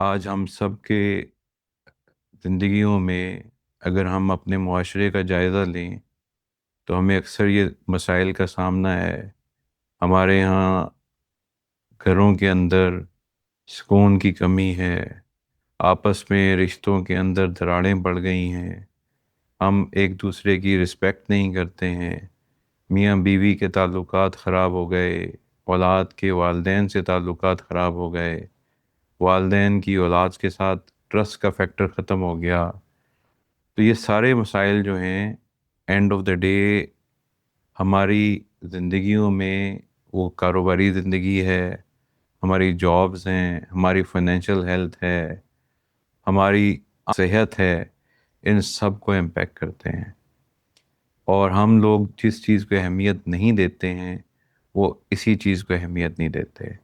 आज हम सब के ज़िंदगियों में अगर हम अपने मुआशरे का जायज़ा लें तो हमें अक्सर ये मसाइल का सामना है। हमारे यहाँ घरों के अंदर सुकून की कमी है, आपस में रिश्तों के अंदर दरारें पड़ गई हैं, हम एक दूसरे की रिस्पेक्ट नहीं करते हैं, मियाँ बीवी के ताल्लुकात ख़राब हो गए, औलाद के वालदैन से ताल्लुकात ख़राब हो गए, वालदैन की औलाद के साथ ट्रस्ट का फैक्टर ख़त्म हो गया। तो ये सारे मसाइल जो हैं एंड ऑफ द डे हमारी ज़िंदगियों में, वो कारोबारी ज़िंदगी है, हमारी जॉब्स हैं, हमारी फाइनेंशियल हेल्थ है, हमारी सेहत है, इन सब को इम्पेक्ट करते हैं। और हम लोग जिस चीज़ को अहमियत नहीं देते हैं वो इसी चीज़ को अहमियत नहीं देते।